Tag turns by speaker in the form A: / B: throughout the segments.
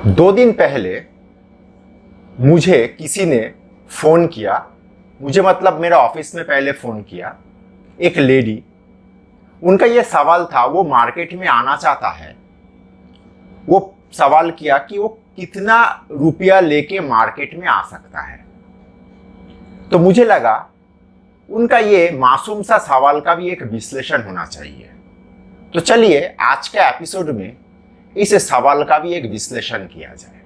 A: 2 दिन पहले मुझे किसी ने फ़ोन किया। मुझे मतलब मेरा ऑफिस में पहले फ़ोन किया एक लेडी। उनका ये सवाल था, वो मार्केट में आना चाहता है। वो सवाल किया कि वो कितना रुपया लेके मार्केट में आ सकता है। तो मुझे लगा उनका ये मासूम सा सवाल का भी एक विश्लेषण होना चाहिए। तो चलिए आज के एपिसोड में इस सवाल का भी एक विश्लेषण किया जाए।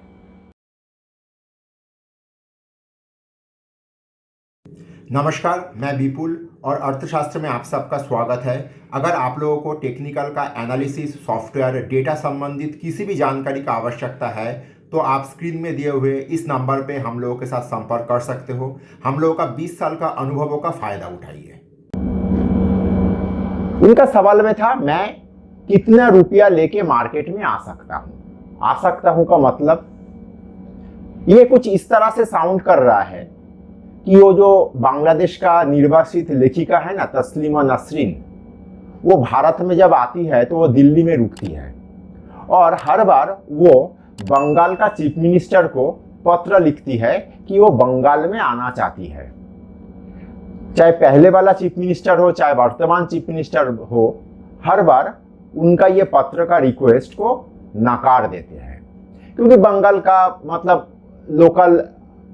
B: नमस्कार, मैं विपुल और अर्थशास्त्र में आप सबका स्वागत है। अगर आप लोगों को टेक्निकल का एनालिसिस, सॉफ्टवेयर, डेटा संबंधित किसी भी जानकारी का आवश्यकता है तो आप स्क्रीन में दिए हुए इस नंबर पे हम लोगों के साथ संपर्क कर सकते हो। हम लोगों का 20 साल का अनुभवों का फायदा उठाइए।
A: उनका सवाल में था, मैं कितना रुपया लेके मार्केट में आ सकता हूं। आ सकता हूं का मतलब ये कुछ इस तरह से साउंड कर रहा है कि वो जो बांग्लादेश का निर्वासित लेखिका है ना, तस्लीमा नसरीन, वो भारत में जब आती है तो वो दिल्ली में रुकती है और हर बार वो बंगाल का चीफ मिनिस्टर को पत्र लिखती है कि वो बंगाल में आना चाहती है। चाहे पहले वाला चीफ मिनिस्टर हो, चाहे वर्तमान चीफ मिनिस्टर हो, हर बार उनका ये पत्र का रिक्वेस्ट को नकार देते हैं, क्योंकि बंगाल का मतलब लोकल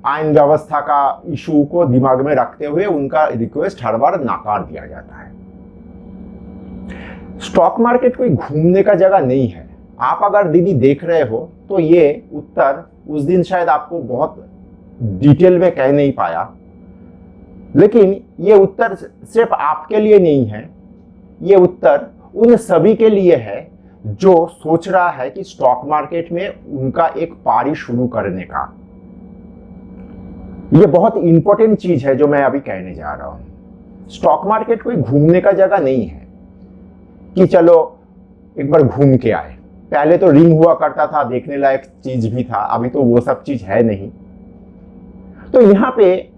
A: आइन व्यवस्था का इशू को दिमाग में रखते हुए उनका रिक्वेस्ट हर बार नकार दिया जाता है। स्टॉक मार्केट कोई घूमने का जगह नहीं है। आप अगर दीदी देख रहे हो तो ये उत्तर उस दिन शायद आपको बहुत डिटेल में कह नहीं पाया, लेकिन ये उत्तर सिर्फ आपके लिए नहीं है। ये उत्तर उन सभी के लिए है जो सोच रहा है कि स्टॉक मार्केट में उनका एक पारी शुरू करने का। ये बहुत इंपॉर्टेंट चीज है जो मैं अभी कहने जा रहा हूं। स्टॉक मार्केट कोई घूमने का जगह नहीं है कि चलो एक बार घूम के आए। पहले तो रिंग हुआ करता था, देखने लायक चीज भी था, अभी तो वो सब चीज है नहीं। तो यहां पे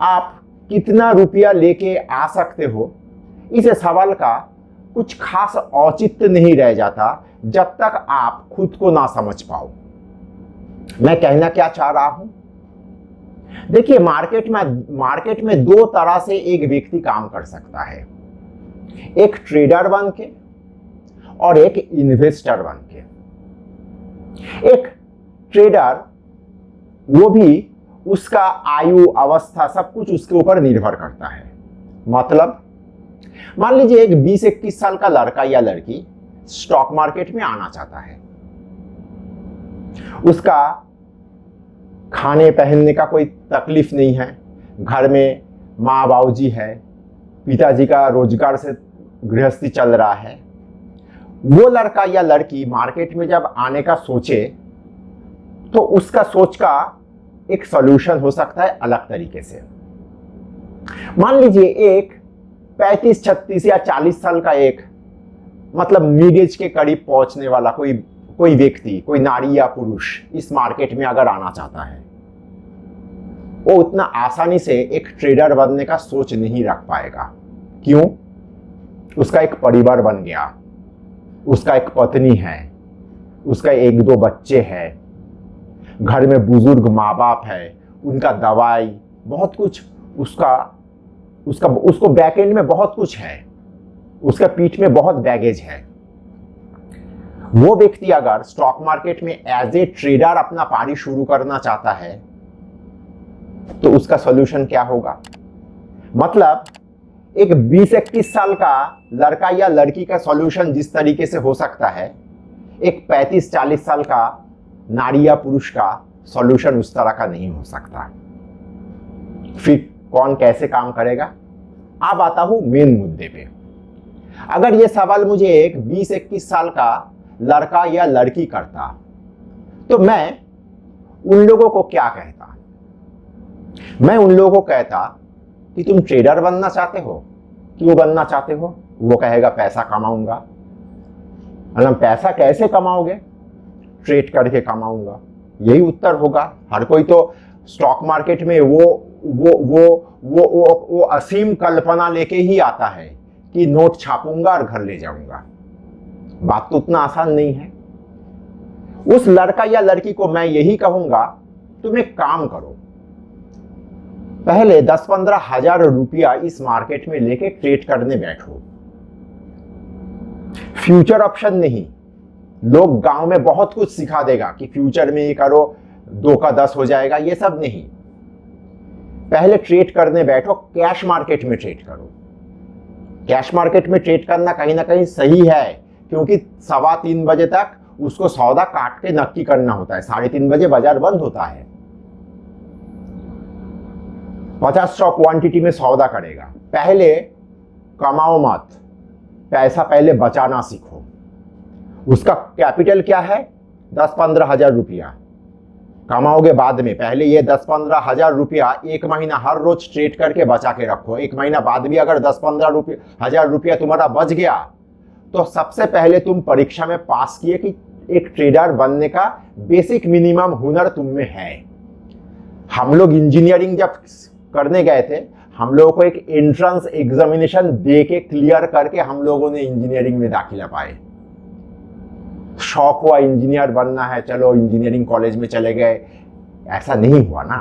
A: आप कितना रुपया लेके आ सकते हो, इस सवाल का कुछ खास औचित्य नहीं रह जाता जब तक आप खुद को ना समझ पाओ। मैं कहना क्या चाह रहा हूं, देखिए मार्केट में दो तरह से एक व्यक्ति काम कर सकता है, एक ट्रेडर बन के और एक इन्वेस्टर बन के। एक ट्रेडर, वो भी उसका आयु, अवस्था, सब कुछ उसके ऊपर निर्भर करता है। मतलब मान लीजिए एक 20-21 साल का लड़का या लड़की स्टॉक मार्केट में आना चाहता है। उसका खाने पहनने का कोई तकलीफ नहीं है, घर में माँ बाबूजी है, पिताजी का रोजगार से गृहस्थी चल रहा है। वो लड़का या लड़की मार्केट में जब आने का सोचे तो उसका सोच का एक सॉल्यूशन हो सकता है अलग तरीके से। मान लीजिए एक 35, 36 या 40 साल का एक मतलब मिड एज के करीब पहुंचने वाला कोई व्यक्ति, कोई नारी या पुरुष इस मार्केट में अगर आना चाहता है, वो उतना आसानी से एक ट्रेडर बनने का सोच नहीं रख पाएगा। क्यों? उसका एक परिवार बन गया, उसका एक पत्नी है, उसका 1-2 बच्चे हैं, घर में बुजुर्ग माँ बाप है, उनका दवाई, बहुत कुछ उसको बैकएंड में बहुत कुछ है, उसका पीठ में बहुत बैगेज है। वो व्यक्ति अगर स्टॉक मार्केट में एज ए ट्रेडर अपना पारी शुरू करना चाहता है तो उसका सॉल्यूशन क्या होगा? मतलब एक 20-21 साल का लड़का या लड़की का सॉल्यूशन जिस तरीके से हो सकता है, एक 35-40 साल का नारी या पुरुष का सॉल्यूशन उस तरह का नहीं हो सकता। फिर कौन कैसे काम करेगा? अब आता हूं मेन मुद्दे पे। अगर ये सवाल मुझे एक 20-21 साल का लड़का या लड़की करता तो मैं उन लोगों को क्या कहता? मैं उन लोगों को कहता कि तुम ट्रेडर बनना चाहते हो, क्यों बनना चाहते हो? वो कहेगा पैसा कमाऊंगा। मतलब पैसा कैसे कमाओगे? ट्रेड करके कमाऊंगा, यही उत्तर होगा। हर कोई तो स्टॉक मार्केट में वो असीम कल्पना लेके ही आता है कि नोट छापूंगा और घर ले जाऊंगा। बात तो उतना आसान नहीं है। उस लड़का या लड़की को मैं यही कहूंगा, तुम एक काम करो, पहले 10-15 हजार रुपया इस मार्केट में लेके ट्रेड करने बैठो। फ्यूचर ऑप्शन नहीं, लोग गांव में बहुत कुछ सिखा देगा कि फ्यूचर में ये करो 2 का 10 हो जाएगा, ये सब नहीं। पहले ट्रेड करने बैठो, कैश मार्केट में ट्रेड करो। कैश मार्केट में ट्रेड करना कहीं ना कहीं सही है, क्योंकि 3:15 बजे तक उसको सौदा काट के नक्की करना होता है, 3:30 बजे बाजार बंद होता है। 50-100 क्वांटिटी में सौदा करेगा। पहले कमाओ मत, पैसा पहले बचाना सीखो। उसका कैपिटल क्या है? 10-15 हजार रुपया कमाओगे बाद में। पहले ये 10-15 हजार रुपया 1 महीना हर रोज ट्रेड करके बचा के रखो। 1 महीना बाद भी अगर 10-15 हजार रुपया तुम्हारा बच गया तो सबसे पहले तुम परीक्षा में पास किए कि एक ट्रेडर बनने का बेसिक मिनिमम हुनर तुम में है। हम लोग इंजीनियरिंग जब करने गए थे, हम लोगों को एक एंट्रेंस एग्जामिनेशन दे के क्लियर करके हम लोगों ने इंजीनियरिंग में दाखिला पाए। शौक हुआ इंजीनियर बनना है, चलो इंजीनियरिंग कॉलेज में चले गए, ऐसा नहीं हुआ ना।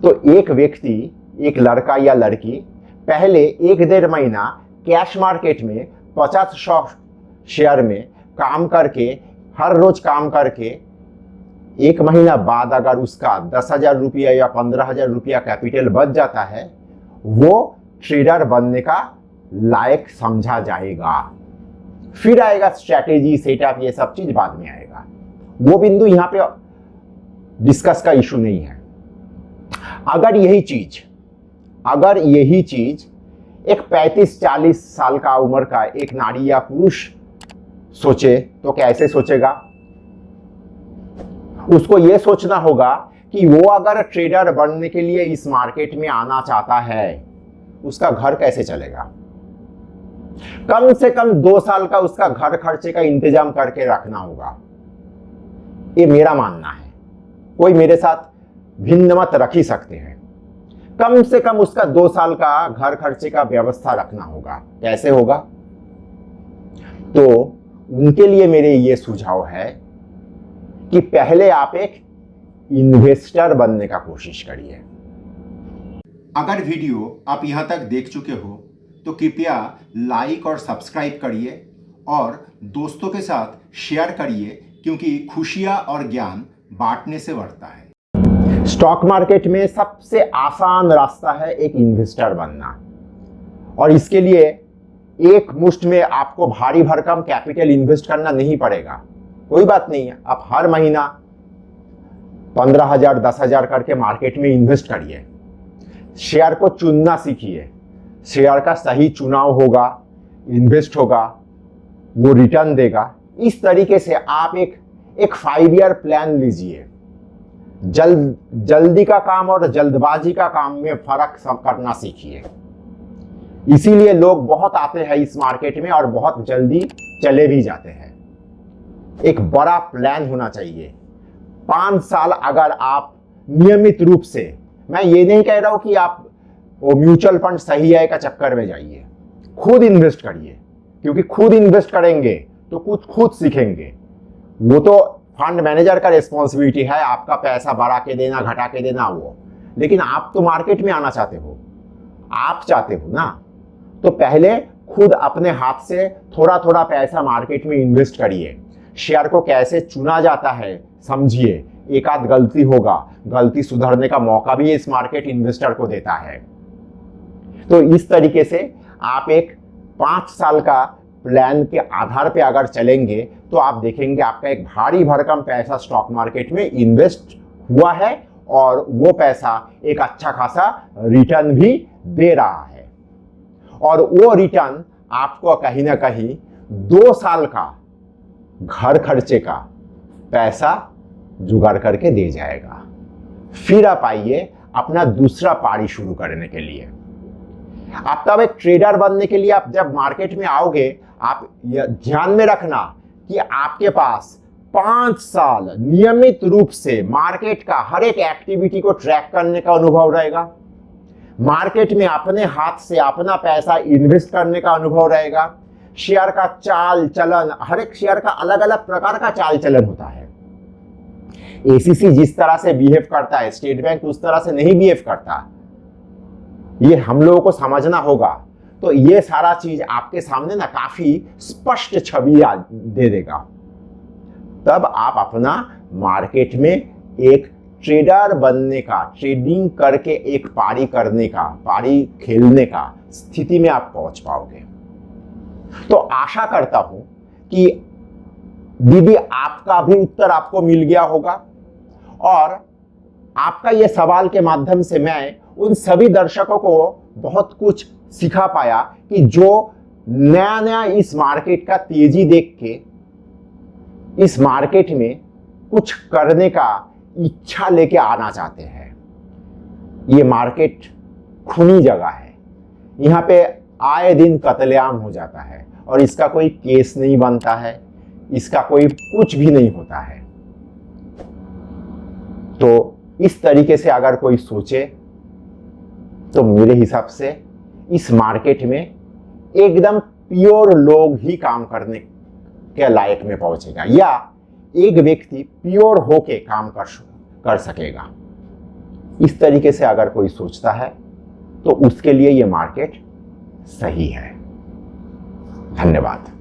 A: तो एक व्यक्ति, एक लड़का या लड़की पहले 1-1.5 महीना कैश मार्केट में 50-100 शेयर में काम करके, हर रोज काम करके 1 महीना बाद अगर उसका 10,000 रुपया या 15,000 रुपया कैपिटल बच जाता है, वो ट्रेडर बनने का लायक समझा जाएगा। फिर आएगा स्ट्रैटेजी, सेटअप, ये सब चीज बाद में आएगा। वो बिंदु यहां पे डिस्कस का इशू नहीं है। अगर यही चीज एक 35-40 साल का उम्र का एक नारी या पुरुष सोचे तो कैसे सोचेगा? उसको यह सोचना होगा कि वो अगर ट्रेडर बनने के लिए इस मार्केट में आना चाहता है, उसका घर कैसे चलेगा। कम से कम 2 साल का उसका घर खर्चे का इंतजाम करके रखना होगा। ये मेरा मानना है, कोई मेरे साथ भिन्न मत रख ही सकते हैं। कम से कम उसका 2 साल का घर खर्चे का व्यवस्था रखना होगा। कैसे होगा? तो उनके लिए मेरे ये सुझाव है कि पहले आप एक इन्वेस्टर बनने का कोशिश करिए।
B: अगर वीडियो आप यहाँ तक देख चुके हो तो कृपया लाइक और सब्सक्राइब करिए और दोस्तों के साथ शेयर करिए, क्योंकि खुशियाँ और ज्ञान बांटने से बढ़ता है।
A: स्टॉक मार्केट में सबसे आसान रास्ता है एक इन्वेस्टर बनना, और इसके लिए एक मुश्त में आपको भारी भरकम कैपिटल इन्वेस्ट करना नहीं पड़ेगा। कोई बात नहीं है, आप हर महीना 15,000 10,000 करके मार्केट में इन्वेस्ट करिए। शेयर को चुनना सीखिए, शेयर का सही चुनाव होगा, इन्वेस्ट होगा, वो रिटर्न देगा। इस तरीके से आप एक 5 ईयर प्लान लीजिए। जल्दी का काम और जल्दबाजी का काम में फर्क करना सीखिए। इसीलिए लोग बहुत आते हैं इस मार्केट में और बहुत जल्दी चले भी जाते हैं। एक बड़ा प्लान होना चाहिए। 5 साल अगर आप नियमित रूप से, मैं ये नहीं कह रहा हूं कि आप वो म्यूचुअल फंड सही है का चक्कर में जाइए, खुद इन्वेस्ट करिए, क्योंकि खुद इन्वेस्ट करेंगे तो कुछ खुद सीखेंगे। वो तो फंड मैनेजर का रिस्पॉन्सिबिलिटी है, आपका पैसा बढ़ा के देना घटा के देना वो, लेकिन आप तो मार्केट में आना चाहते हो, आप चाहते हो ना, तो पहले खुद अपने हाथ से थोड़ा थोड़ा पैसा मार्केट में इन्वेस्ट करिए। शेयर को कैसे चुना जाता है समझिए। एक आध गलती होगा, गलती सुधारने का मौका भी इस मार्केट इन्वेस्टर को देता है। तो इस तरीके से आप एक 5 साल का प्लान के आधार पे अगर चलेंगे तो आप देखेंगे आपका एक भारी भरकम पैसा स्टॉक मार्केट में इन्वेस्ट हुआ है और वो पैसा एक अच्छा खासा रिटर्न भी दे रहा है, और वो रिटर्न आपको कहीं ना कहीं 2 साल का घर खर्चे का पैसा जुगाड़ करके दे जाएगा। फिर आप आइए अपना दूसरा पारी शुरू करने के लिए। आप तब एक ट्रेडर बनने के लिए आप जब मार्केट में आओगे, आप ध्यान में रखना कि आपके पास 5 साल नियमित रूप से मार्केट का हर एक एक्टिविटी को ट्रैक करने का अनुभव रहेगा। मार्केट में अपने हाथ से अपना पैसा इन्वेस्ट करने का अनुभव रहेगा। शेयर का चाल चलन, हर एक शेयर का अलग अलग प्रकार का चाल चलन होता है। एसीसी जिस तरह से बिहेव करता है, स्टेट बैंक उस तरह से नहीं बिहेव करता, ये हम लोगों को समझना होगा। तो ये सारा चीज आपके सामने ना काफी स्पष्ट छवि दे देगा। तब आप अपना मार्केट में एक ट्रेडर बनने का, ट्रेडिंग करके एक पारी करने का, पारी खेलने का स्थिति में आप पहुंच पाओगे। तो आशा करता हूं कि दीदी आपका भी उत्तर आपको मिल गया होगा, और आपका यह सवाल के माध्यम से मैं उन सभी दर्शकों को बहुत कुछ सिखा पाया कि जो नया नया इस मार्केट का तेजी देख के इस मार्केट में कुछ करने का इच्छा लेके आना चाहते हैं। ये मार्केट खूनी जगह है, यहाँ पे आए दिन कत्लेआम हो जाता है और इसका कोई केस नहीं बनता है, इसका कोई कुछ भी नहीं होता है। तो इस तरीके से अगर कोई सोचे तो मेरे हिसाब से इस मार्केट में एकदम प्योर लोग ही काम करने के लायक में पहुंचेगा, या एक व्यक्ति प्योर होके काम कर सकेगा। इस तरीके से अगर कोई सोचता है तो उसके लिए ये मार्केट सही है। धन्यवाद।